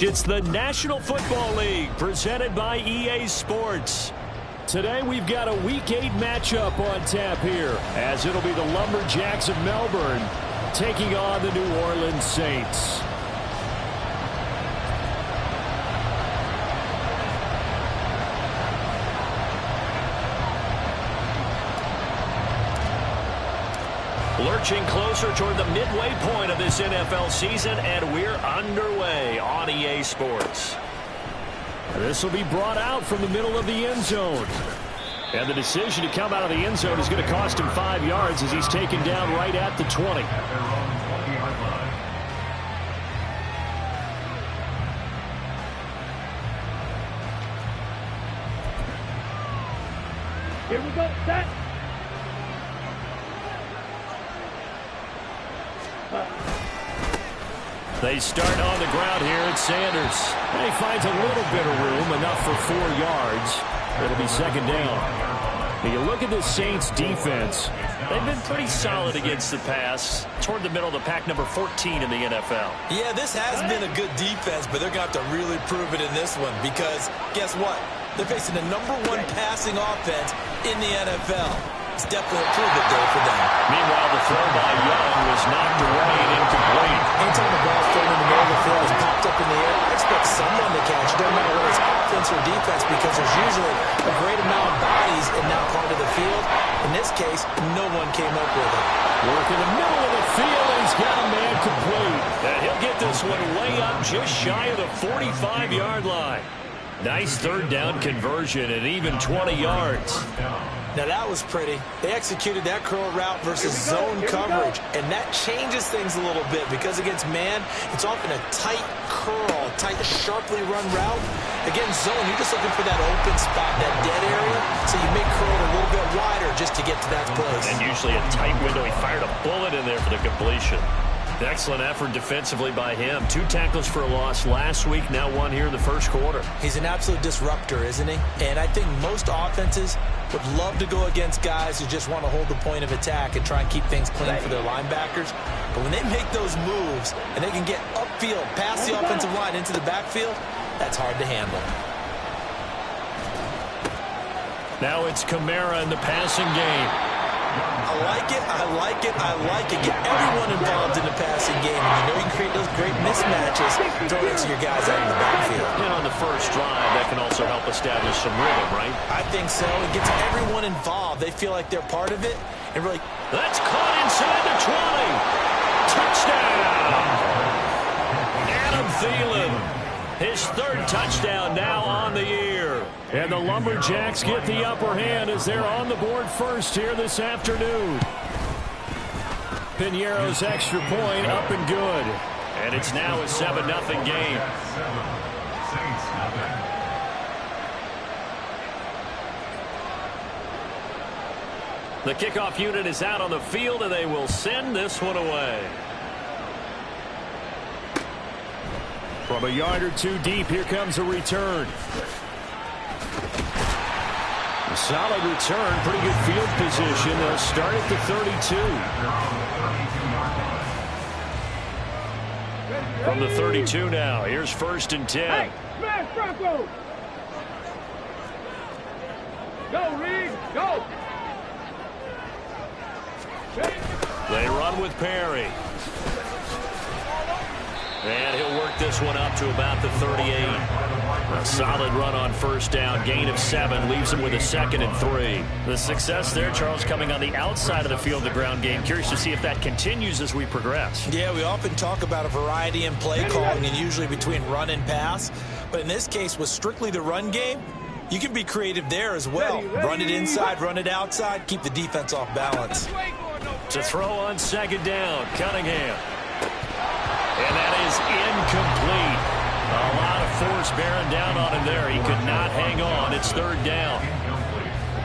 It's the National Football League presented by EA Sports. Today we've got a Week 8 matchup on tap here, as it'll be the Lumberjacks of Melbourne taking on the New Orleans Saints. Lurching closer toward the midway point of this NFL season, and we're underway on EA Sports. This will be brought out from the middle of the end zone. And the decision to come out of the end zone is going to cost him 5 yards as he's taken down right at the 20. Here we go, set. They start on the ground here at Sanders. And he finds a little bit of room, enough for 4 yards. It'll be second down. Now you look at this Saints defense. They've been pretty solid against the pass. Toward the middle of the pack, number 14 in the NFL. Yeah, this has been a good defense, but they're going to have to really prove it in this one because guess what? They're facing the #1 passing offense in the NFL. It's definitely a prove it there for them. Meanwhile, the throw by Young was knocked away and incomplete. Anytime the ball's thrown in the middle of the field, it's popped up in the air, expect someone to catch it. Doesn't matter whether it's offense or defense because there's usually a great amount of bodies in that part of the field. In this case, no one came up with it. Work in the middle of the field, and he's got a man complete. And he'll get this one way up just shy of the 45-yard line. Nice third down conversion and even 20 yards. Now that was pretty. They executed that curl route versus zone coverage, and that changes things a little bit because against man, it's often a tight curl, tight, sharply run route. Against zone, you're just looking for that open spot, that dead area, so you make curl a little bit wider just to get to that place. And usually a tight window. He fired a bullet in there for the completion. Excellent effort defensively by him. 2 tackles for a loss last week, now 1 here in the first quarter. He's an absolute disruptor, isn't he? And I think most offenses would love to go against guys who just want to hold the point of attack and try and keep things clean for their linebackers. But when they make those moves and they can get upfield, past the offensive line into the backfield, that's hard to handle. Now it's Kamara in the passing game. I like it, I like it, I like it. Get everyone involved in the passing game. And you know you can create those great mismatches throwing it to your guys out in the backfield. And on the first drive, that can also help establish some rhythm, right? I think so. It gets everyone involved. They feel like they're part of it. And really, that's caught inside the 20. Touchdown! Adam Thielen. His 3rd touchdown now on the year. And the Lumberjacks get the upper hand as they're on the board first here this afternoon. Piñeiro's extra point up and good. And it's now a 7-0 game. The kickoff unit is out on the field, and they will send this one away. From a yard or 2 deep, here comes a return. A solid return, pretty good field position. They'll start at the 32. From the 32 now, here's 1st and 10. Hey, smash Bronco! Go, Reed, go! They run with Perry. And he'll work this one up to about the 38. A solid run on 1st down. Gain of 7 leaves him with a 2nd and 3. The success there, Charles, coming on the outside of the field, the ground game. Curious to see if that continues as we progress. Yeah, we often talk about a variety in play calling and usually between run and pass. But in this case, with strictly the run game, you can be creative there as well. Run it inside, run it outside, keep the defense off balance. To throw on 2nd down, Cunningham. And that is incomplete. A lot of force bearing down on him there. He could not hang on. It's 3rd down.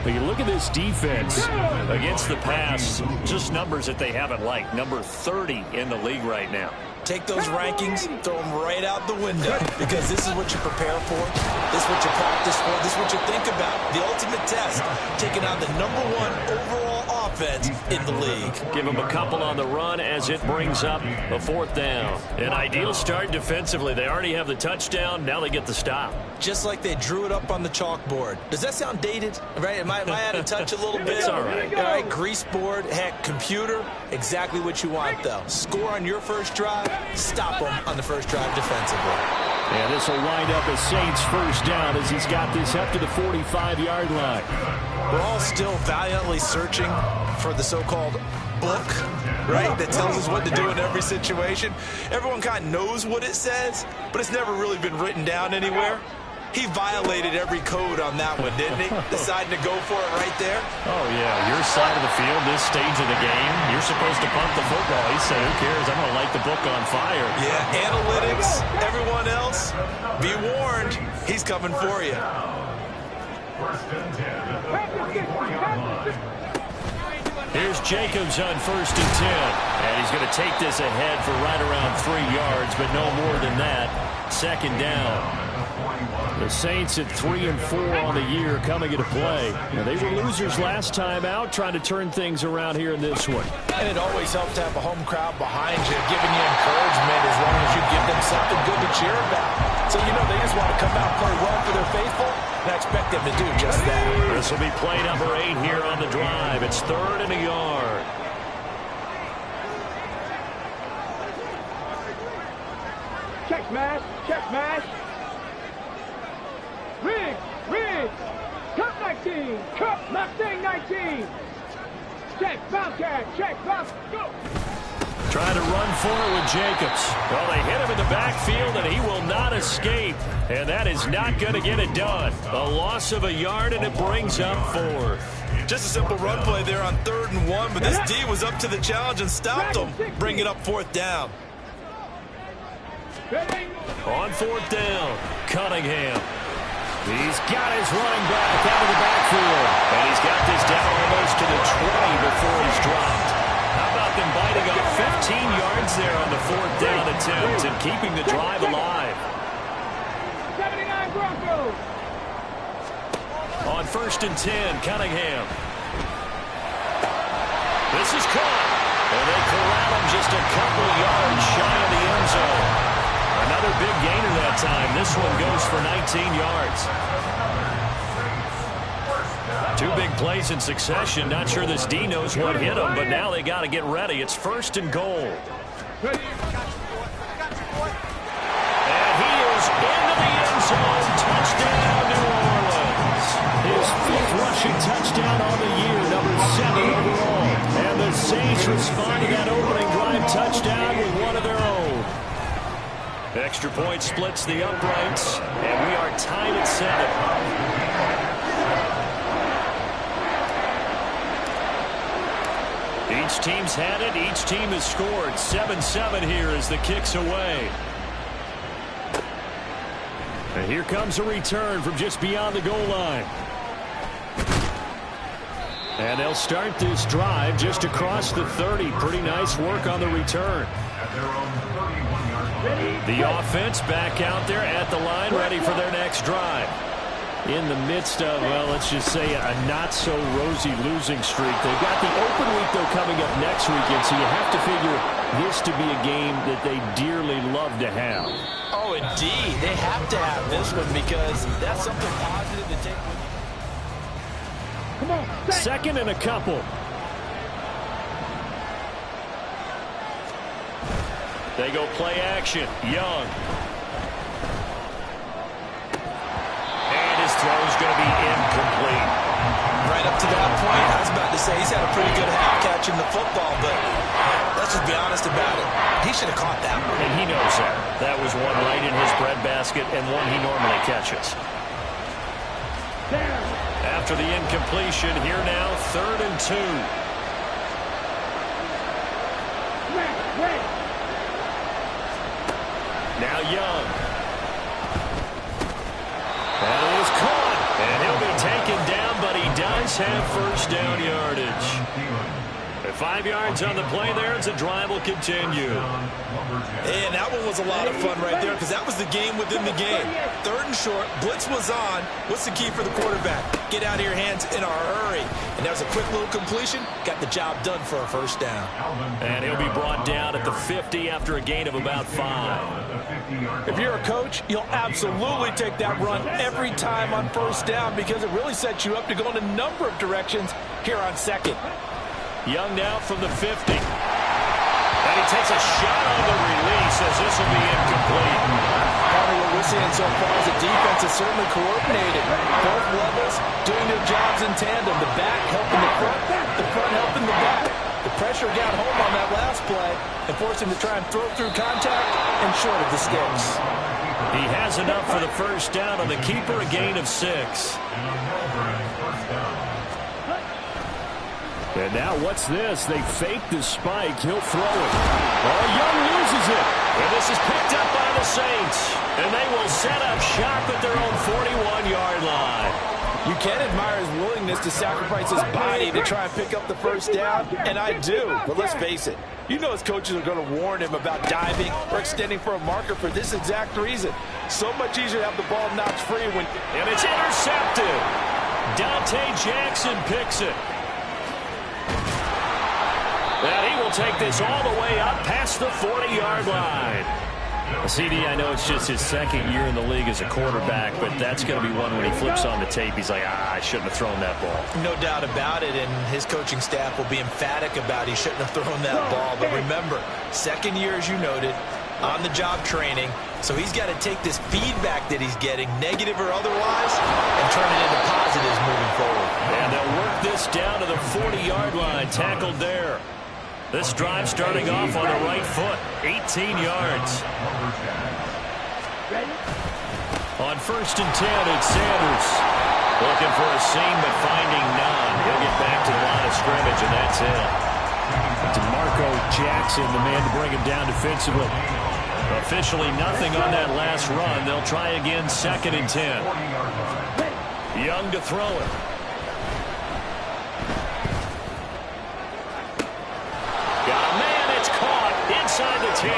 But you look at this defense against the pass, just numbers that they haven't liked. Number 30 in the league right now. Take those rankings, throw them right out the window because this is what you prepare for. This is what you practice for. This is what you think about. The ultimate test, taking on the #1 overall offense in the league. Give them a couple on the run as it brings up a 4th down. An ideal start defensively. They already have the touchdown. Now they get the stop. Just like they drew it up on the chalkboard. Does that sound dated? Right? Am I out of touch a little bit? It's all right. All right, grease board, heck, computer, exactly what you want, though. Score on your first drive, stop them on the first drive defensively. And this will wind up a Saints first down as he's got this up to the 45-yard line. We're all still valiantly searching for the so-called book, right, that tells us what to do in every situation. Everyone kind of knows what it says, but it's never really been written down anywhere. He violated every code on that one, didn't he? Deciding to go for it right there. Oh, yeah. Your side of the field, this stage of the game, you're supposed to punt the football. He said, who cares? I'm going to light the book on fire. Yeah, analytics, everyone else, be warned. He's coming for you. Here's Jacobs on 1st and 10. And he's going to take this ahead for right around 3 yards, but no more than that. 2nd down. The Saints at 3-4 on the year coming into play. Now, they were losers last time out, trying to turn things around here in this one. And it always helps to have a home crowd behind you, giving you encouragement as long as you give them something good to cheer about. So, you know, they just want to come out and play well for their faithful, and I expect them to do just that. This will be play number 8 here on the drive. It's 3rd and a yard. Check smash, check smash. Rig, cut 19, cut Mustang 19. Check, Bobcat, check, Bob, go. Trying to run for it with Jacobs. Well, they hit him in the backfield, and he will not escape. And that is not going to get it done. A loss of a yard, and it brings up 4. Just a simple run play there on 3rd and 1, but this D was up to the challenge and stopped him, bringing up 4th down. On 4th down, Cunningham. He's got his running back out of the backfield. And he's got this down almost to the 20 before he's dropped. How about them biting off 15 yards there on the 4th down attempt and keeping the drive alive? 79 Broncos. On 1st and 10, Cunningham. This is caught. And they corral him just a couple yards shy of the end zone. Another big gainer that time. This one goes for 19 yards. 2 big plays in succession. Not sure this D knows what hit him, but now they got to get ready. It's 1st and goal. And he is into the end zone. Touchdown, New Orleans. His 5th rushing touchdown on the year, number 7 overall. And the Saints respond to that opening drive touchdown with one of their own. Extra point splits the uprights, and we are tied at 7. Each team's had it. Each team has scored. 7-7 here as the kick's away. And here comes a return from just beyond the goal line. And they'll start this drive just across the 30. Pretty nice work on the return. The offense back out there at the line, ready for their next drive. In the midst of, well, let's just say a not-so-rosy losing streak. They've got the open week, though, coming up next weekend, so you have to figure this to be a game that they dearly love to have. Oh, indeed. They have to have this one because that's something positive to take with you. Come on, 2nd and a couple. They go play action. Young. And his throw's going to be incomplete. Right up to that point, I was about to say he's had a pretty good half catching the football, but let's just be honest about it. He should have caught that one. And he knows that. That was one right in his breadbasket and one he normally catches. After the incompletion, here now, 3rd and 2. Now Young. And it was caught. And he'll be taken down, but he does have 1st down yardage. 5 yards on the play there as the drive will continue. And that one was a lot of fun right there because that was the game within the game. 3rd and short, blitz was on. What's the key for the quarterback? Get out of your hands in a hurry. And that was a quick little completion. Got the job done for a first down. And he'll be brought down at the 50 after a gain of about 5. If you're a coach, you'll absolutely take that run every time on first down because it really sets you up to go in a number of directions here on 2nd. Young now from the 50. And he takes a shot on the release as this will be incomplete. What we're seeing so far is the defense is certainly coordinated. Both levels doing their jobs in tandem. The back helping the front helping the back. The pressure got home on that last play and forced him to try and throw through contact and short of the sticks. He has enough for the first down on the keeper, a gain of 6. And now what's this? They fake the spike. He'll throw it. Oh, Young loses it. And this is picked up by the Saints. And they will set up shop at their own 41-yard line. You can admire his willingness to sacrifice his body to try and pick up the first down, and I do. But let's face it, you know his coaches are going to warn him about diving or extending for a marker for this exact reason. So much easier to have the ball knocked free when... And it's intercepted. Dante Jackson picks it. And he will take this all the way up past the 40-yard line. CD, I know it's just his 2nd year in the league as a quarterback, but that's going to be one when he flips on the tape. He's like, I shouldn't have thrown that ball. No doubt about it, and his coaching staff will be emphatic about he shouldn't have thrown that ball. But remember, 2nd year, as you noted, on-the-job training, so he's got to take this feedback that he's getting, negative or otherwise, and turn it into positives moving forward. And they'll work this down to the 40-yard line, tackled there. This drive starting off on the right foot, 18 yards. On 1st and 10, it's Sanders. Looking for a seam, but finding none. He'll get back to the line of scrimmage, and that's it. DeMarco Jackson, the man to bring him down defensively. Officially nothing on that last run. They'll try again, 2nd and 10. Young to throw it. Inside the 10.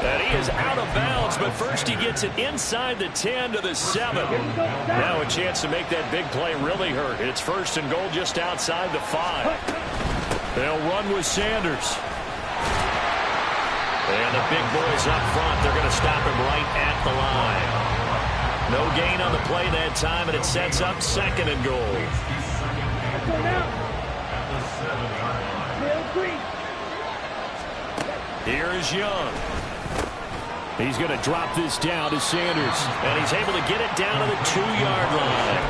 And he is out of bounds, but first he gets it inside the 10 to the 7. Now a chance to make that big play really hurt. It's 1st and goal just outside the 5. They'll run with Sanders. And the big boys up front, they're going to stop him right at the line. No gain on the play that time, and it sets up 2nd and goal. Here is Young. He's going to drop this down to Sanders. And he's able to get it down to the 2-yard line.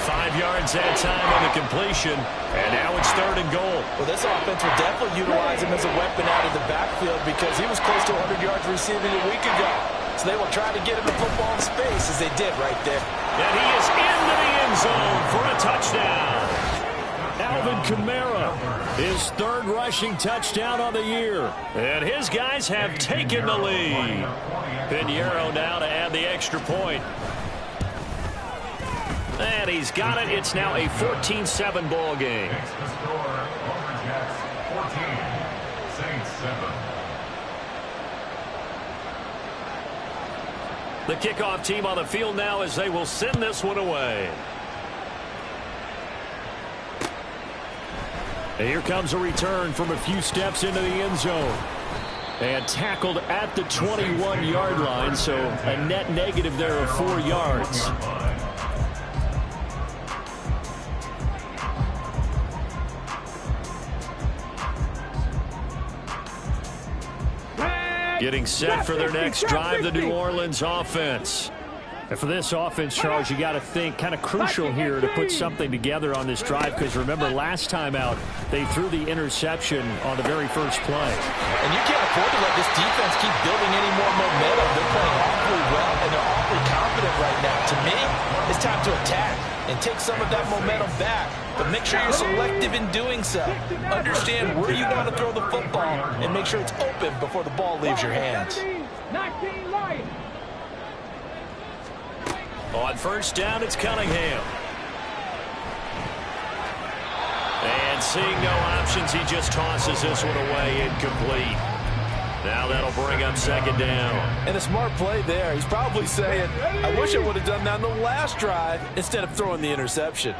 5 yards that time on the completion. And now it's 3rd and goal. Well, this offense will definitely utilize him as a weapon out of the backfield because he was close to 100 yards receiving a week ago. So they will try to get him the football in space as they did right there. And he is into the end zone for a touchdown. Alvin Kamara, his 3rd rushing touchdown on the year. And his guys have taken the lead. Pinheiro now to add the extra point. And he's got it. It's now a 14-7 ball game. The kickoff team on the field now as they will send this one away. And here comes a return from a few steps into the end zone. And tackled at the 21-yard line, so a net negative there of 4 yards. Getting set for their next drive, the New Orleans offense. And for this offense, Charles, you got to think kind of crucial here to put something together on this drive because remember last time out they threw the interception on the very first play. And you can't afford to let this defense keep building any more momentum. They're playing awfully well and they're awfully confident right now. To me, it's time to attack and take some of that momentum back. But make sure you're selective in doing so. Understand where you want to throw the football and make sure it's open before the ball leaves your hands. 19 Lions. On 1st down, it's Cunningham. And seeing no options, he just tosses this one away, incomplete. Now that'll bring up second down. And a smart play there. He's probably saying, I wish I would have done that on the last drive instead of throwing the interception.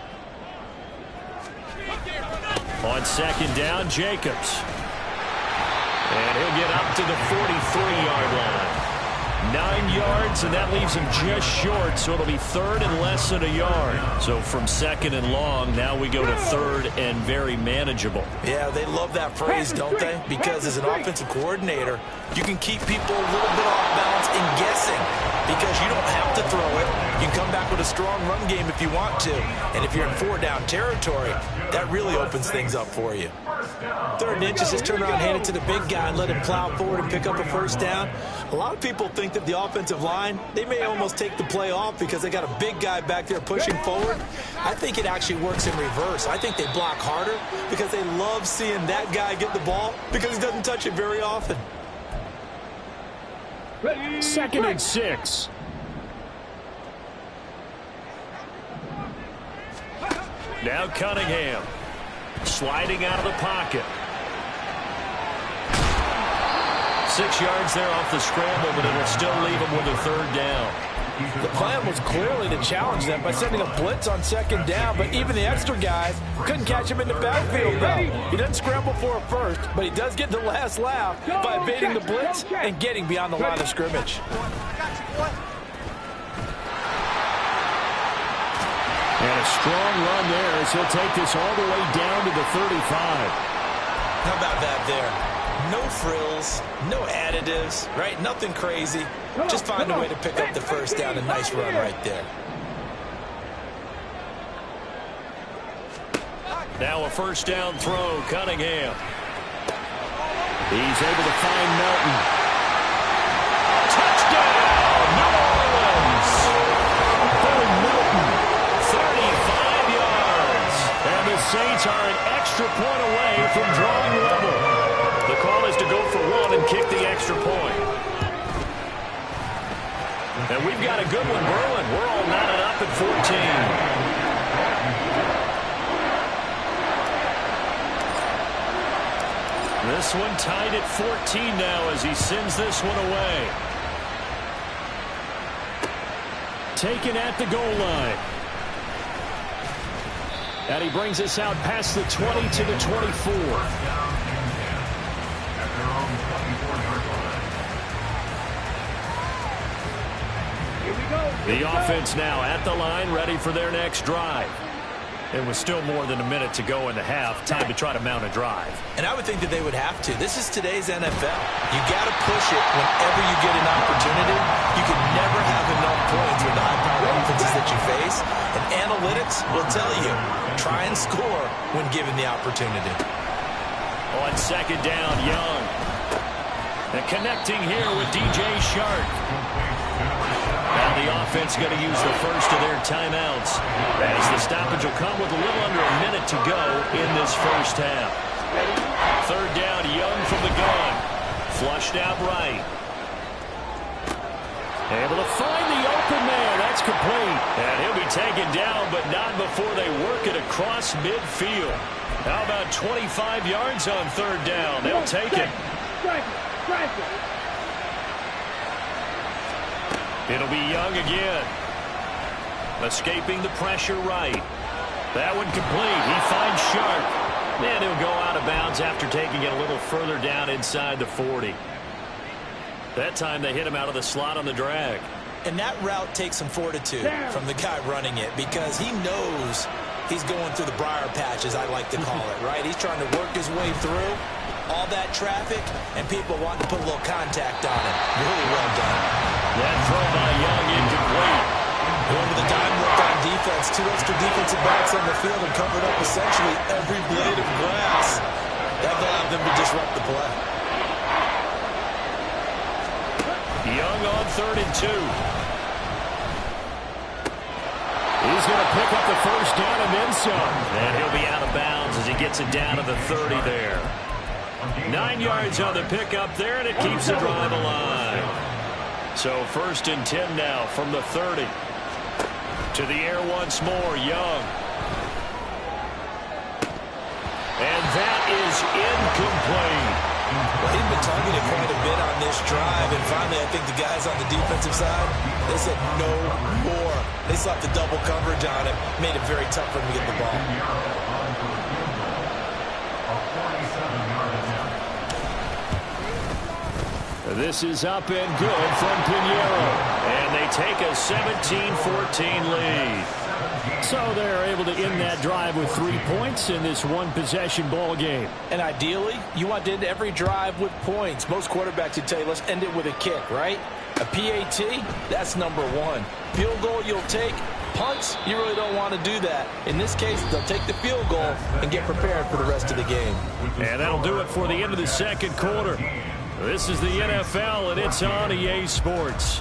On second down, Jacobs. And he'll get up to the 43-yard line. 9 yards, and that leaves him just short, so it'll be third and less than a yard. So from second and long, now we go to third and very manageable. Yeah, they love that phrase, don't they? Because as an offensive coordinator, you can keep people a little bit off balance and guessing because you don't have to throw it. You can come back with a strong run game if you want to. And if you're in 4-down territory, that really opens things up for you. Third and inches, just turn around, hand it to the big guy and let him plow forward and pick up a first down. A lot of people think that the offensive line, they may almost take the play off because they got a big guy back there pushing forward. I think it actually works in reverse. I think they block harder because they love seeing that guy get the ball because he doesn't touch it very often. Second and 6. Now Cunningham. Sliding out of the pocket. 6 yards there off the scramble, but it'll still leave him with a third down. The plan was clearly to challenge them by sending a blitz on second down, but even the extra guys couldn't catch him in the backfield, though. He doesn't scramble for a first, but he does get the last laugh by evading the blitz and getting beyond the line of scrimmage. And a strong run there as he'll take this all the way down to the 35. How about that there? No frills, no additives, right? Nothing crazy. Just find a way to pick up the first down. A nice run right there. Now a first down throw, Cunningham. He's able to find Melton. Touchdown, New Orleans! For Melton, 35 yards. And the Saints are an extra point away from drawing level. The call is to go for one and kick the extra point. And we've got a good one brewing. We're all knotted up at 14. This one tied at 14 now as he sends this one away. Taken at the goal line. And he brings us out past the 20 to the 24. The offense now at the line, ready for their next drive. It was still more than a minute to go in the half. Time to try to mount a drive. And I would think that they would have to. This is today's NFL. You got to push it whenever you get an opportunity. You can never have enough points with the high-powered offenses that you face. And analytics will tell you, try and score when given the opportunity. On second down, Young. And connecting here with DJ Shark. Now the offense going to use the first of their timeouts as the stoppage will come with a little under a minute to go in this first half. Third down, Young from the gun. Flushed out right. Able to find the open man. That's complete. And he'll be taken down, but not before they work it across midfield. How about 25 yards on third down? They'll take it. It'll be Young again. Escaping the pressure right. That one complete. He finds Sharp. And he'll go out of bounds after taking it a little further down inside the 40. That time they hit him out of the slot on the drag. And that route takes some fortitude from the guy running it because he knows he's going through the briar patch, as I like to call it, right? He's trying to work his way through all that traffic and people wanting to put a little contact on him. Really well done. That throw by Young incomplete. Going to the dime look on defense. 2 extra defensive backs on the field and covered up essentially every blade of grass. That allowed them to disrupt the play. Young on 3rd and 2. He's going to pick up the first down and then some. And he'll be out of bounds as he gets it down to the 30 there. 9 yards on the pickup there, and it keeps the drive alive. So 1st and 10 now from the 30. To the air once more, Young. And that is incomplete. Well, he's been targeted quite a bit on this drive, and finally I think the guys on the defensive side, they said no more. They slapped the double coverage on him, made it very tough for him to get the ball. This is up and good from Pinheiro, and they take a 17-14 lead. So they're able to end that drive with 3 points in this one-possession ball game. And ideally, you want to end every drive with points. Most quarterbacks would tell you, let's end it with a kick, right? A PAT, that's number one. Field goal you'll take. Punts, you really don't want to do that. In this case, they'll take the field goal and get prepared for the rest of the game. And that'll do it for the end of the second quarter. This is the NFL, and it's on EA Sports.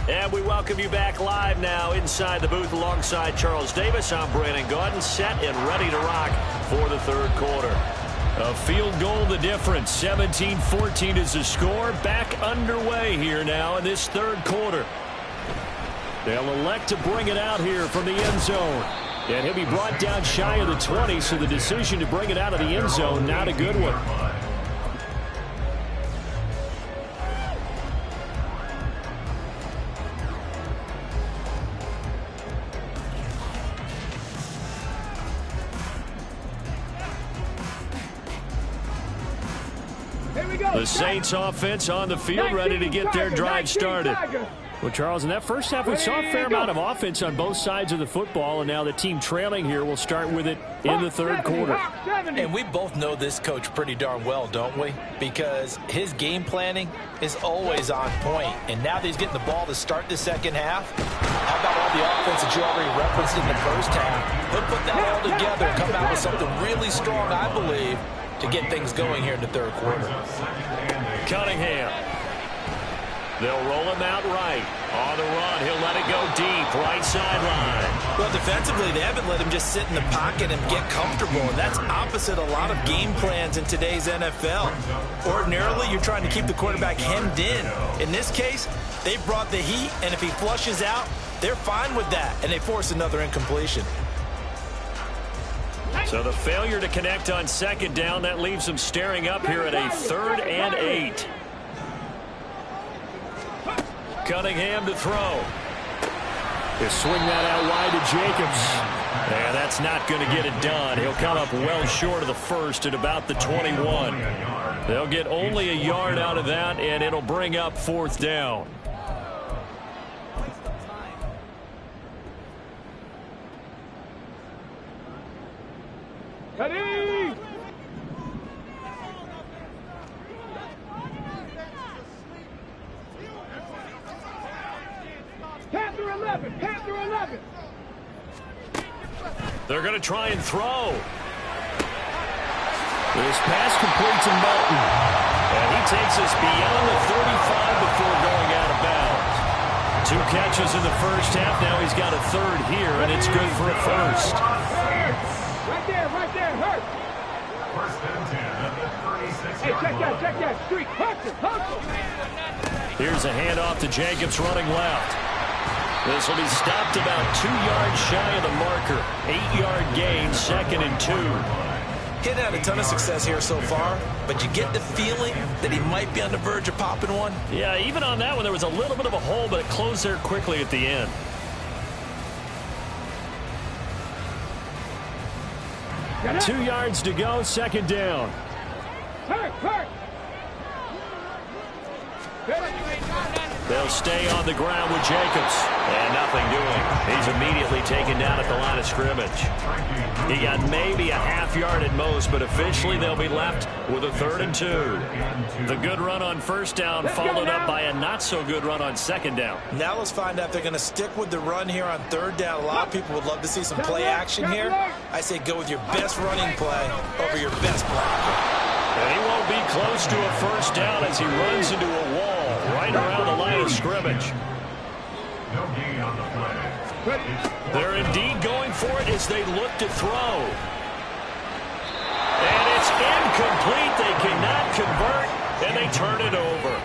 And we welcome you back live now inside the booth alongside Charles Davis. I'm Brandon Gaudin, set and ready to rock for the third quarter. A field goal the difference. 17-14 is the score. Back underway here now in this third quarter. They'll elect to bring it out here from the end zone. And he'll be brought down shy of the 20, so the decision to bring it out of the end zone, not a good one. The Saints offense on the field, ready to get their drive started. Well, Charles, in that first half, we saw a fair amount of offense on both sides of the football, and now the team trailing here will start with it in the third quarter. And we both know this coach pretty darn well, don't we? Because his game planning is always on point. And now that he's getting the ball to start the second half, how about all the offense that you already referenced in the first half? He'll put that all together and come out with something really strong, I believe, to get things going here in the third quarter. Cunningham. They'll roll him out right. On the run, he'll let it go deep, right sideline. Well, defensively, they haven't let him just sit in the pocket and get comfortable, and that's opposite a lot of game plans in today's NFL. Ordinarily, you're trying to keep the quarterback hemmed in. In this case, they brought the heat, and if he flushes out, they're fine with that, and they force another incompletion. So the failure to connect on second down, that leaves them staring up here at a 3rd and 8. Cunningham to throw. He'll swing that out wide to Jacobs. And that's not going to get it done. He'll come up well short of the first at about the 21. They'll get only a yard out of that, and it'll bring up 4th down. Ready! Panther 11! Panther 11! They're going to try and throw. This pass completes to Moulton. And he takes us beyond the 35 before going out of bounds. 2 catches in the first half. Now he's got a 3rd here, and it's good for a first. Right there, hurt! Hey, check that, streak, hustle! Here's a handoff to Jacobs running left. This will be stopped about 2 yards shy of the marker. 8-yard gain, 2nd and 2. He hadn't had a ton of success here so far, but you get the feeling that he might be on the verge of popping one. Yeah, even on that one, there was a little bit of a hole, but it closed there quickly at the end. Got 2 yards to go, 2nd down. Hurt! They'll stay on the ground with Jacobs. And nothing doing. He's immediately taken down at the line of scrimmage. He got maybe a half yard at most, but officially they'll be left with a 3rd and 2. The good run on first down followed up by a not-so-good run on 2nd down. Now let's find out if they're going to stick with the run here on 3rd down. A lot of people would love to see some play action here. I say go with your best running play over your best blocker. And he won't be close to a first down as he runs into a wall right around the line of scrimmage. No gain on the play. They're indeed going for it as they look to throw. And it's incomplete. They cannot convert. and they turn it over.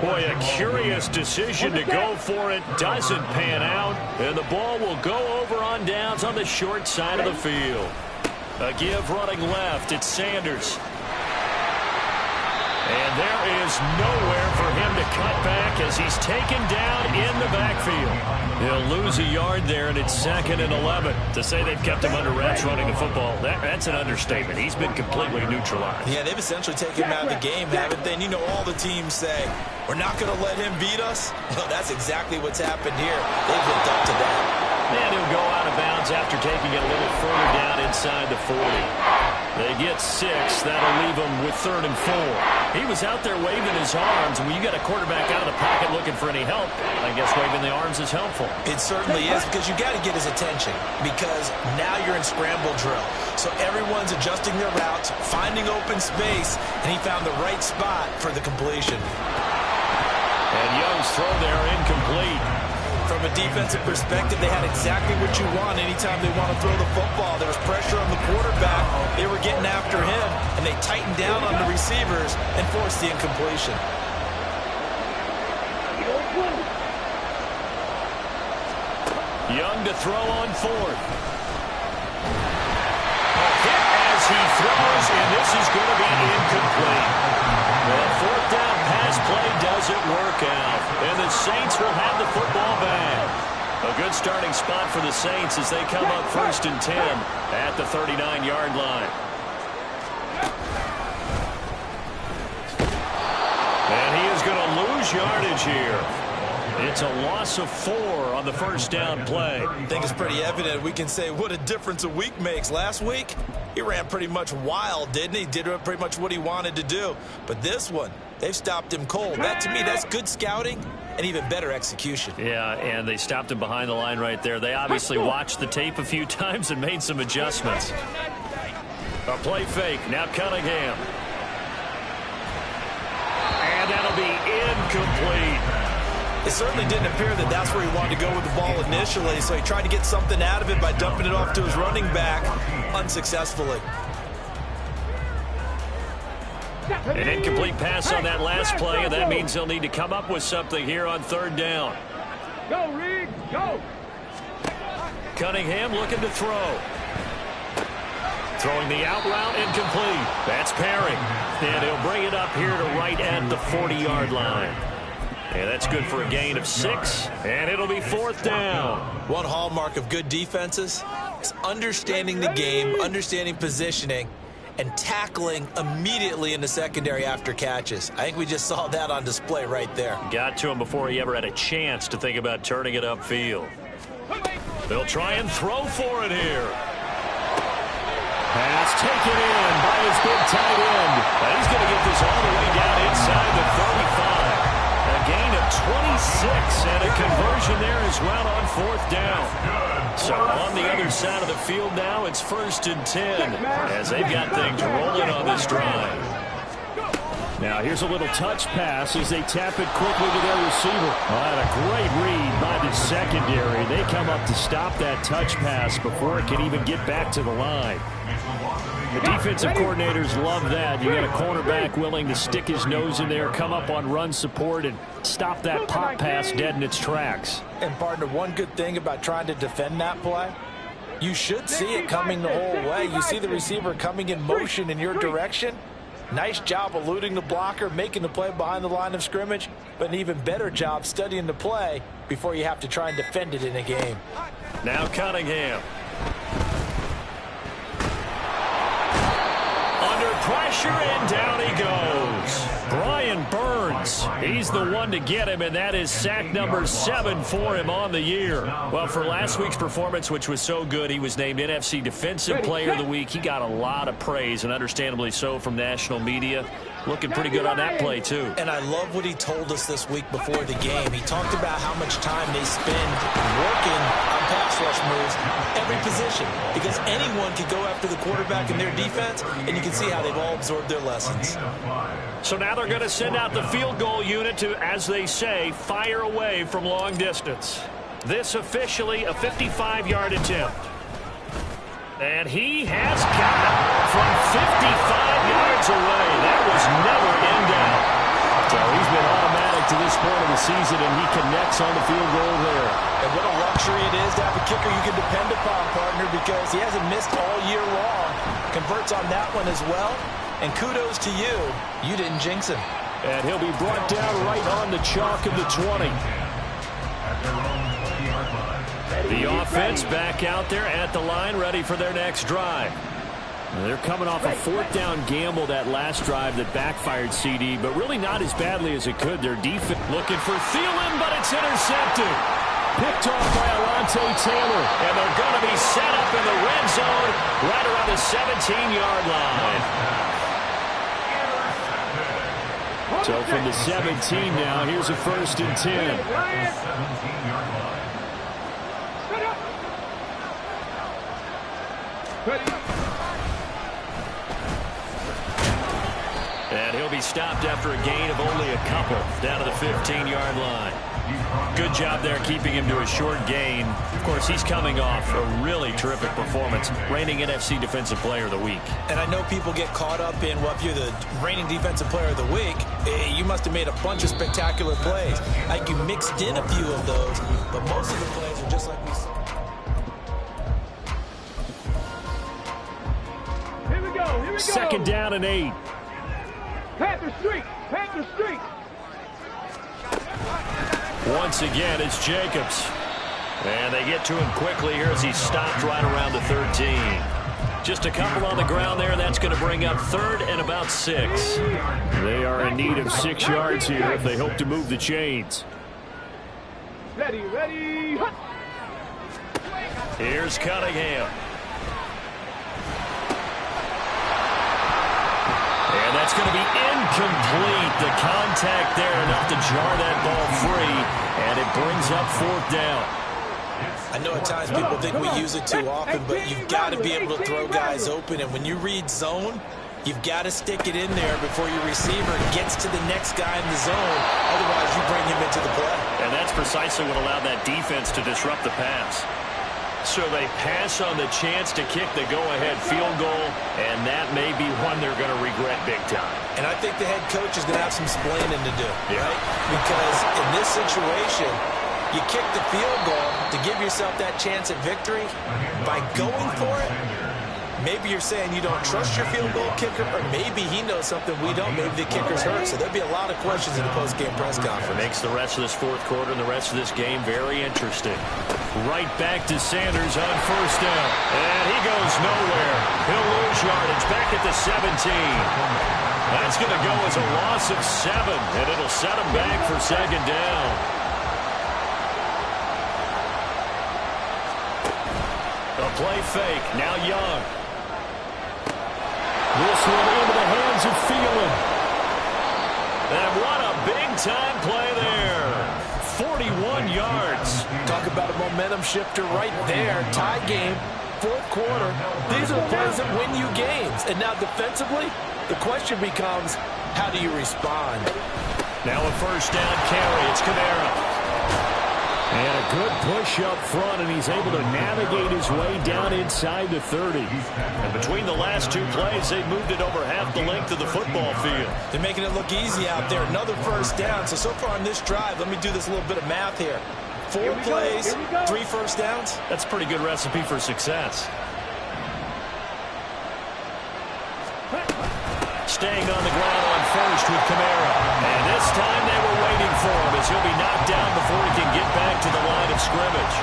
Boy, a curious decision to go for it. Doesn't pan out, and the ball will go over on downs on the short side of the field. A give running left. It's Sanders. And there is nowhere for him to cut back as he's taken down in the backfield. He'll lose a yard there, and it's 2nd and 11. To say they've kept him under wraps running the football, that's an understatement. He's been completely neutralized. Yeah, they've essentially taken him out of the game, haven't they? And you know all the teams say, we're not going to let him beat us. Well, that's exactly what's happened here. They've lived up to that. And he'll go out of bounds after taking it a little further down inside the 40. They get 6. That'll leave them with 3rd and 4. He was out there waving his arms. When you got a quarterback out of the pocket looking for any help, I guess waving the arms is helpful. It certainly is, because you got to get his attention, because now you're in scramble drill. So everyone's adjusting their routes, finding open space, and he found the right spot for the completion. And Young's throw there incomplete. From a defensive perspective, they had exactly what you want anytime they want to throw the football. There was pressure on the quarterback. They were getting after him, and they tightened down on the receivers and forced the incompletion. Young to throw on 4th. A hit as he throws, and this is going to be incomplete. The 4th down pass play doesn't work out, and the Saints will have the football back. A good starting spot for the Saints as they come up 1st and 10 at the 39-yard line. And he is going to lose yardage here. It's a loss of 4 on the 1st down play. I think it's pretty evident. We can say what a difference a week makes. Last week, he ran pretty much wild, didn't he? Did pretty much what he wanted to do. But this one, they've stopped him cold. That, to me, that's good scouting and even better execution. Yeah, and they stopped him behind the line right there. They obviously watched the tape a few times and made some adjustments. A play fake. Now Cunningham. And that'll be incomplete. It certainly didn't appear that that's where he wanted to go with the ball initially, so he tried to get something out of it by dumping it off to his running back unsuccessfully. An incomplete pass on that last play, and that means they'll need to come up with something here on 3rd down. Go, Reed, go! Cunningham looking to throw. Throwing the out route, incomplete. That's Perry. And he'll bring it up here to right at the 40-yard line. And that's good for a gain of 6, and it'll be 4th down. One hallmark of good defenses is understanding the game, understanding positioning, and tackling immediately in the secondary after catches. I think we just saw that on display right there. Got to him before he ever had a chance to think about turning it upfield. They'll try and throw for it here. Pass taken in by his big tight end. He's going to get this all the way down inside the 35. A gain of 26 and a conversion there as well on 4th down. So on the other side of the field now, it's 1st and 10 as they've got things rolling on this drive. Now here's a little touch pass as they tap it quickly to their receiver. And a great read by the secondary. They come up to stop that touch pass before it can even get back to the line. The defensive coordinators love that. You got a cornerback willing to stick his nose in there, come up on run support, and stop that pop pass dead in its tracks. And, partner, one good thing about trying to defend that play, you should see it coming the whole way. You see the receiver coming in motion in your direction. Nice job eluding the blocker, making the play behind the line of scrimmage, but an even better job studying the play before you have to try and defend it in a game. Now Cunningham. Pressure, and down he goes. Brian Burns, he's the one to get him, and that is sack number 7 for him on the year. Well, for last week's performance, which was so good, he was named NFC Defensive Player of the Week. He got a lot of praise, and understandably so, from national media. Looking pretty good on that play, too. And I love what he told us this week before the game. He talked about how much time they spend working on pass rush moves, every position, because anyone could go after the quarterback in their defense, and you can see how they've all absorbed their lessons. So now they're going to send out the field goal unit to, as they say, fire away from long distance. This officially a 55-yard attempt. And he has got it from 55 yards away. That was never in doubt. season, and he connects on the field goal there. And what a luxury it is to have a kicker you can depend upon, partner, because he hasn't missed all year long. Converts on that one as well. And kudos to you. You didn't jinx him. And he'll be brought down right on the chalk of the 20. The offense back out there at the line, ready for their next drive. They're coming off a fourth down gamble that last drive that backfired CD, but really not as badly as it could. Their defense looking for Thielen, but it's intercepted. Picked off by Alontae Taylor, and they're going to be set up in the red zone right around the 17-yard line. So from the 17 now, here's a 1st and 10. And he'll be stopped after a gain of only a couple down to the 15-yard line. Good job there keeping him to a short gain. Of course, he's coming off a really terrific performance, reigning NFC Defensive Player of the Week. And I know people get caught up in, well, if you're the reigning Defensive Player of the Week, you must have made a bunch of spectacular plays. Like you mixed in a few of those, but most of the plays are just like we saw. Here we go. Here we go. 2nd down and 8. Panther Street. Panther Street. Once again, it's Jacobs. And they get to him quickly here as he's stopped right around the 13. Just a couple on the ground there, and that's going to bring up 3rd and about 6. They are in need of 6 yards here if they hope to move the chains. Ready, ready. Hut. Here's Cunningham. And that's going to be incomplete. The contact there enough to jar that ball free, and it brings up 4th down. I know at times people think we use it too often, but you've got to be able to throw guys open. And when you read zone, you've got to stick it in there before your receiver gets to the next guy in the zone. Otherwise, you bring him into the play. And that's precisely what allowed that defense to disrupt the pass. So they pass on the chance to kick the go-ahead field goal, and that may be one they're going to regret big time. And I think the head coach is going to have some explaining to do, right? Because in this situation, you kick the field goal to give yourself that chance at victory. By going for it, maybe you're saying you don't trust your field goal kicker, or maybe he knows something we don't. Maybe the kicker's hurt. So there'll be a lot of questions in the post-game press conference. Makes the rest of this 4th quarter and the rest of this game very interesting. Right back to Sanders on 1st down. And he goes nowhere. He'll lose yardage back at the 17. That's going to go as a loss of 7, and it'll set him back for 2nd down. A play fake. Now Young. This one into the hands of Thielen. And what a big-time play there. 41 yards. Talk about a momentum shifter right there. Tie game, 4th quarter. These are the plays that win you games. And now defensively, the question becomes, how do you respond? Now a 1st down carry. It's Kamara. And a good push up front, and he's able to navigate his way down inside the 30. And between the last 2 plays, they've moved it over half the length of the football field. They're making it look easy out there. Another 1st down. So far on this drive, let me do this little bit of math here. 4 plays, 3 1st downs. That's a pretty good recipe for success. Staying on the ground on 1st with Kamara. And this time they were waiting for him as he'll be knocked down before he can get back to the line of scrimmage.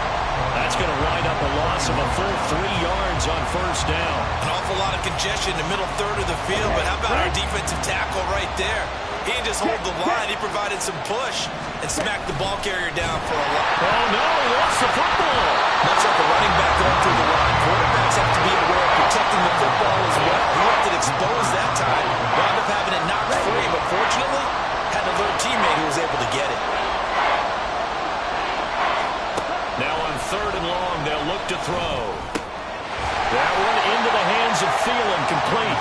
That's going to wind up a loss of a full 3 yards on 1st down. An awful lot of congestion in the middle 3rd of the field, but how about our defensive tackle right there? He didn't just hold the line. He provided some push and smacked the ball carrier down for a loss. Oh, no, he lost the football. Much like a running back going through the line, quarterbacks have to be aware of protecting the football as well. He left it exposed that time. Wound up having it knocked free, but fortunately, had an alert teammate who was able to get it. Now on 3rd and long, they'll look to throw. That one into the hands of Thielen, complete.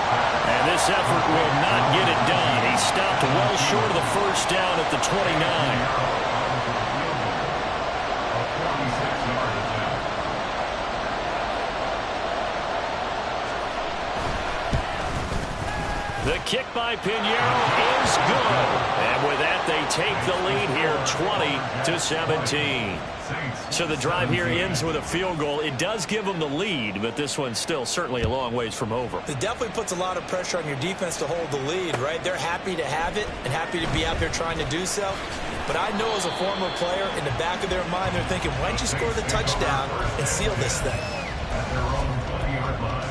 And this effort will not get it done. He stopped well short of the 1st down at the 29. The kick by Pinheiro is good. And with that, they take the lead here 20-17. So the drive here ends with a field goal. It does give them the lead, but this one's still certainly a long ways from over. It definitely puts a lot of pressure on your defense to hold the lead, right? They're happy to have it and happy to be out there trying to do so. But I know as a former player, in the back of their mind, they're thinking, why don't you score the touchdown and seal this thing? At their own 20-yard line.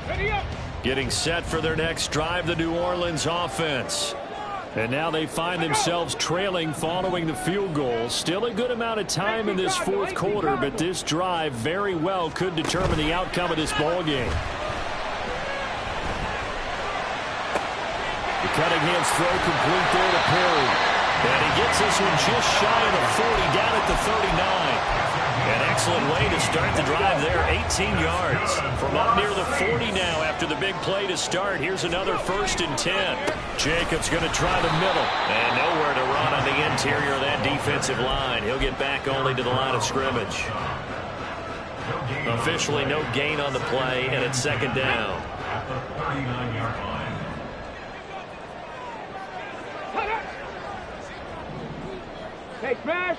Ready up. Getting set for their next drive, the New Orleans offense. And now they find themselves trailing following the field goal. Still a good amount of time in this fourth quarter, but this drive very well could determine the outcome of this ball game. The cutting hands throw complete there to Perry. And he gets this one just shy of the 40, down at the 39. An excellent way to start the drive there, 18 yards. From up near the 40 now after the big play to start. Here's another 1st and 10. Jacobs going to try the middle. And nowhere to run on the interior of that defensive line. He'll get back only to the line of scrimmage. Officially no gain on the play, and it's 2nd down. At the 39-yard line. Hey, smash.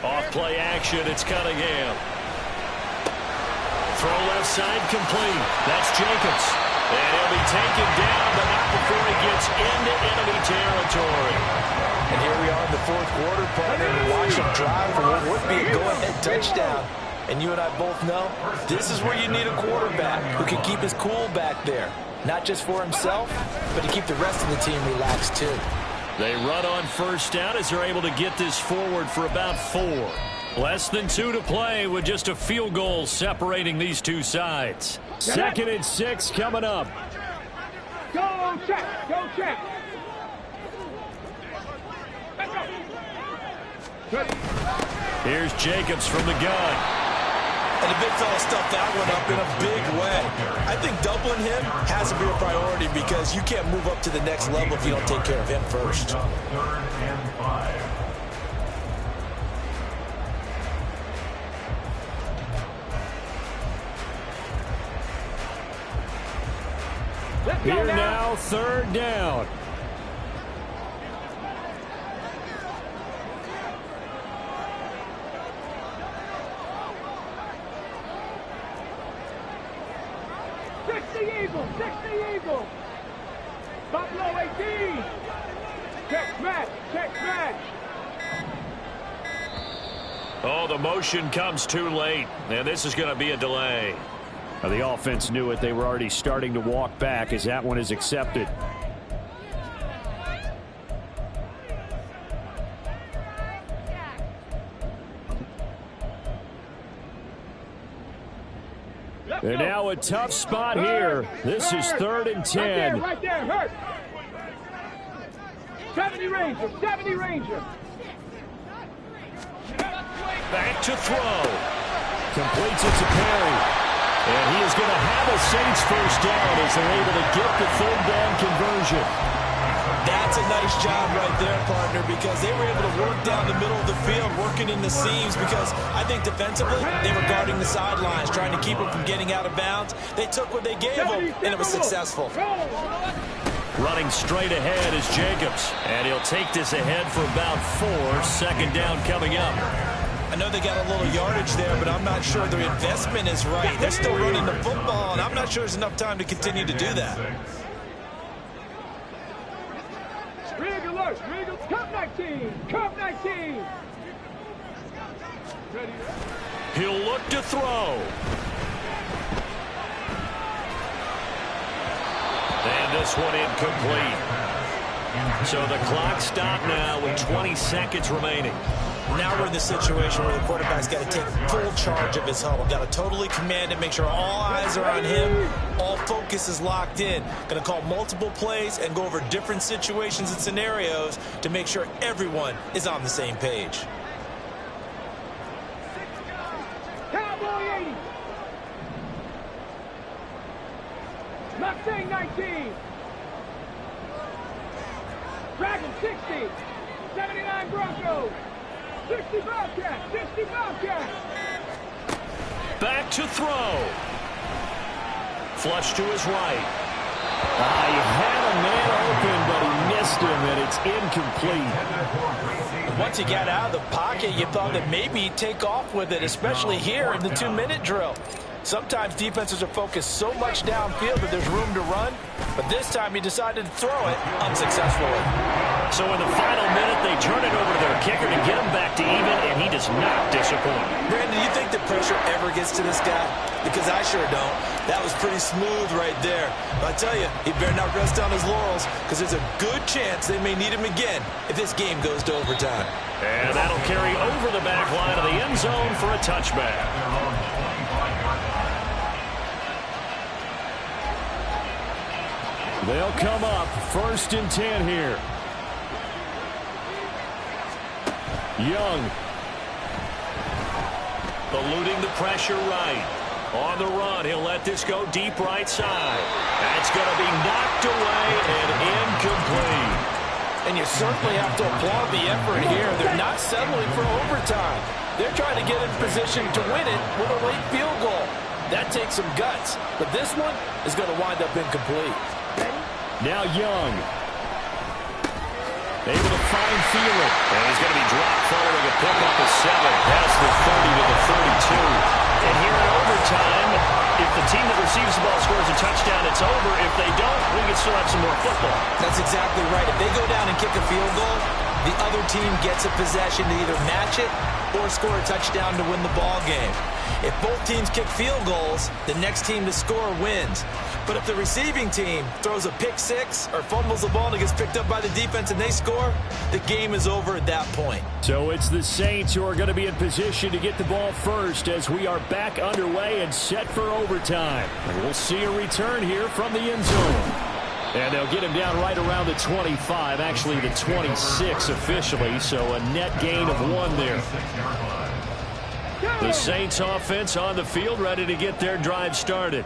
Off play action, it's Cunningham. Throw left side complete. That's Jacobs. And he'll be taken down, but not before he gets into enemy territory. And here we are in the fourth quarter, partner, and watch him drive for what would be a go-ahead touchdown. And you and I both know this is where you need a quarterback who can keep his cool back there. Not just for himself, but to keep the rest of the team relaxed too. They run on 1st down as they're able to get this forward for about 4. Less than 2 to play with just a field goal separating these two sides. 2nd and 6 coming up. Go check. Go check. Here's Jacobs from the gun. And the big fella stuffed that one up in a big way. I think doubling him has to be a priority because you can't move up to the next level if you don't take care of him first. 3rd and 5. Here now, 3rd down. Check the Eagle. Buffalo 18. Check smash. Check smash. Oh, the motion comes too late, and this is going to be a delay. The offense knew it. They were already starting to walk back as that one is accepted. And now a tough spot here. This is 3rd and 10. Right there, hurt. 70 Ranger, 70 Ranger. Back to throw. Completes it to Perry. And he is going to have a Saints 1st down as they're able to get the 3rd down conversion. That's a nice job right there, partner, because they were able to work down the middle of the field, working in the seams, because I think defensively they were guarding the sidelines, trying to keep them from getting out of bounds. They took what they gave them, and it was successful. Running straight ahead is Jacobs, and he'll take this ahead for about 4. 2nd down coming up. I know they got a little yardage there, but I'm not sure their investment is right. They're still running the football, and I'm not sure there's enough time to continue to do that. Rig alert, Cup 19, Cup 19. He'll look to throw. And this one incomplete. So the clock stopped now with 20 seconds remaining. Now we're in the situation where the quarterback's got to take full charge of his huddle. Got to totally command it, make sure all eyes are on him. All focus is locked in. Going to call multiple plays and go over different situations and scenarios to make sure everyone is on the same page. Cowboy 80. Mustang 19. Dragon 60. 79 Broncos. 60 Bobcats. 60 Bobcats. Back to throw. Flush to his right. He had a man open, but he missed him, and it's incomplete. Once he got out of the pocket, you thought that maybe he'd take off with it, especially here in the 2-minute drill. Sometimes defenses are focused so much downfield that there's room to run, but this time he decided to throw it unsuccessfully. So in the final minute, they turn it over to their kicker to get him back to even, and he does not disappoint. Brandon, do you think the pressure ever gets to this guy? Because I sure don't. That was pretty smooth right there. But I tell you, he better not rest on his laurels, because there's a good chance they may need him again if this game goes to overtime. And that'll carry over the back line of the end zone for a touchback. They'll come up 1st and 10 here. Young. Eluding the pressure right. On the run, he'll let this go deep right side. That's going to be knocked away and incomplete. And you certainly have to applaud the effort here. They're not settling for overtime. They're trying to get in position to win it with a late field goal. That takes some guts, but this one is going to wind up incomplete. Now Young. Able to find Thielen. And he's going to be dropped following a pickup of 7. Past the 30 to the 32. And here in overtime, if the team that receives the ball scores a touchdown, it's over. If they don't, we can still have some more football. That's exactly right. If they go down and kick a field goal, the other team gets a possession to either match it or score a touchdown to win the ball game. If both teams kick field goals, the next team to score wins. But if the receiving team throws a pick 6 or fumbles the ball and it gets picked up by the defense and they score, the game is over at that point. So it's the Saints who are going to be in position to get the ball first as we are back underway and set for overtime. And we'll see a return here from the end zone. And they'll get him down right around the 25, actually the 26 officially, so a net gain of 1 there. The Saints offense on the field, ready to get their drive started.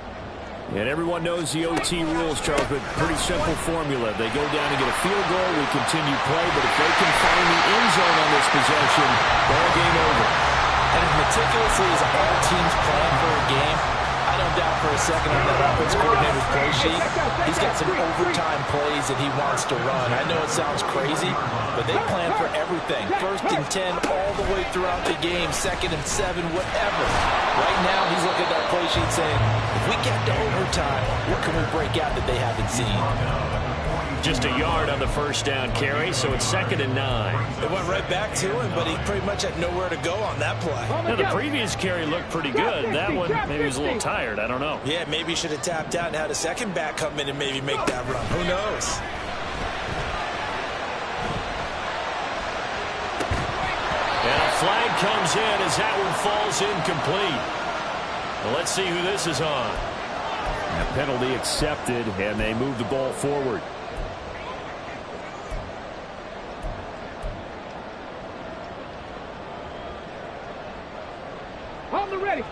And everyone knows the OT rules, Charles, but pretty simple formula. They go down and get a field goal, we continue play, but if they can find the end zone on this possession, ball game over. And as meticulously as all teams plan for a game, I don't doubt for a second on that offense coordinator's play sheet, he's got some overtime plays that he wants to run. I know it sounds crazy, but they plan for everything. 1st and 10 all the way throughout the game, 2nd and 7, whatever. Right now, he's looking at that play sheet saying, if we get to overtime, what can we break out that they haven't seen? Just a yard on the 1st down carry, so it's 2nd and 9. It went right back to him, but he pretty much had nowhere to go on that play. Now, the previous carry looked pretty good. That one, maybe he was a little tired. I don't know. Yeah, maybe he should have tapped out and had a second back come in and maybe make that run. Who knows? And a flag comes in as that one falls incomplete. Well, let's see who this is on. And a penalty accepted, and they move the ball forward. On the ready.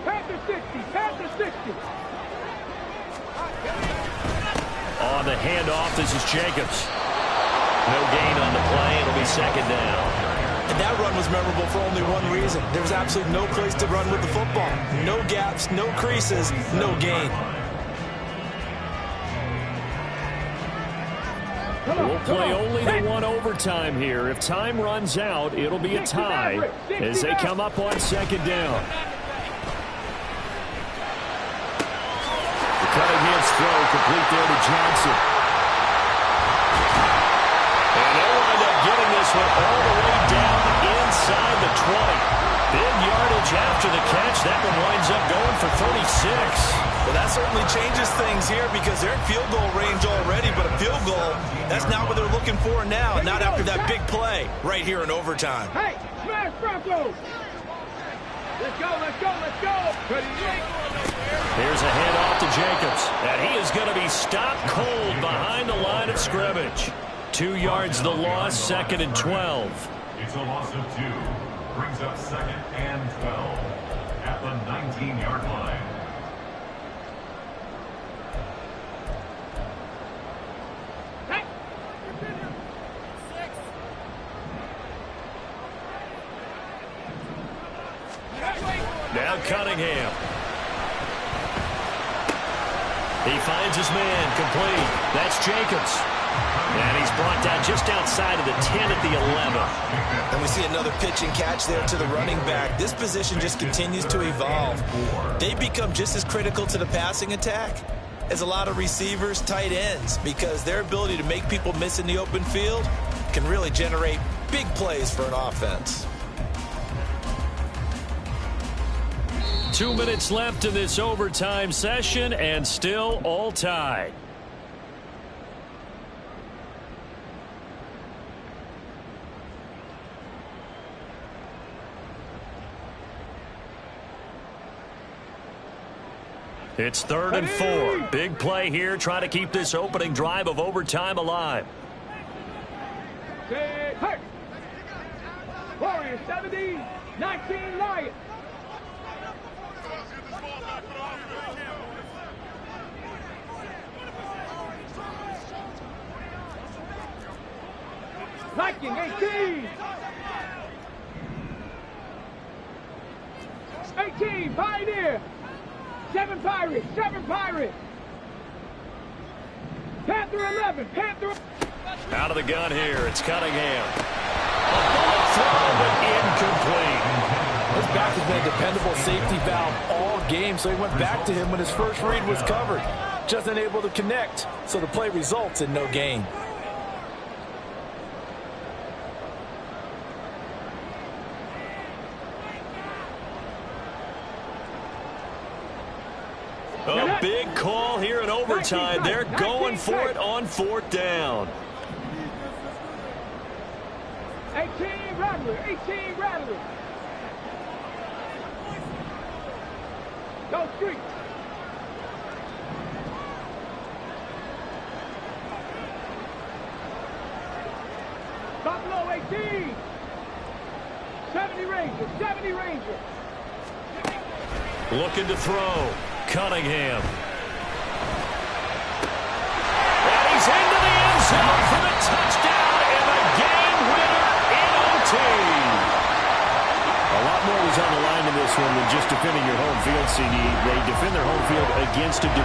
Panther 60. Panther 60. On the handoff, this is Jacobs. No gain on the play. It'll be 2nd down. And that run was memorable for only one reason. There was absolutely no place to run with the football. No gaps, no creases, no gain. We'll play only the one overtime here. If time runs out, it'll be a tie as they come up on 2nd down. The Cunningham's throw complete there to Johnson. And they'll wind up getting this one all the way down inside the 20. Big yardage after the catch. That one winds up going for 36. Well, that certainly changes things here because they're in field goal range already, but a field goal, that's not what they're looking for now, not after that big play right here in overtime. Hey, smash Broncos! Let's go, let's go, let's go! Here's a handoff to Jacobs, and he is going to be stopped cold behind the line of scrimmage. 2 yards the loss, 2nd and 12. It's a loss of 2. Brings up 2nd and 12 at the 19-yard line. Now Cunningham. He finds his man, complete. That's Jacobs. And he's brought down just outside of the 10 at the 11. And we see another pitch and catch there to the running back. This position just continues to evolve. They become just as critical to the passing attack as a lot of receivers, tight ends, because their ability to make people miss in the open field can really generate big plays for an offense. 2 minutes left in this overtime session, and still all tied. It's 3rd and 4. Big play here, trying to keep this opening drive of overtime alive. Hey! Warriors 17, 19 Lions. Viking 18. 18 Pioneer. 7 Pirates. 7 Pirates. Panther 11. Panther. Out of the gun here. It's Cunningham. Throw, but incomplete. His back has been a dependable safety valve all game, so he went back to him when his first read was covered. Just unable to connect, so the play results in no gain. A big call here in overtime. They're going for it on 4th down. 18 Rattler. 18 Rattler. Go street. Buffalo 18. 70 Rangers. 70 Rangers. Looking to throw. Cunningham. And he's into the end zone for the touchdown and the game winner in OT. A lot more was on the line in this one than just defending your home field, CD. They defend their home field against a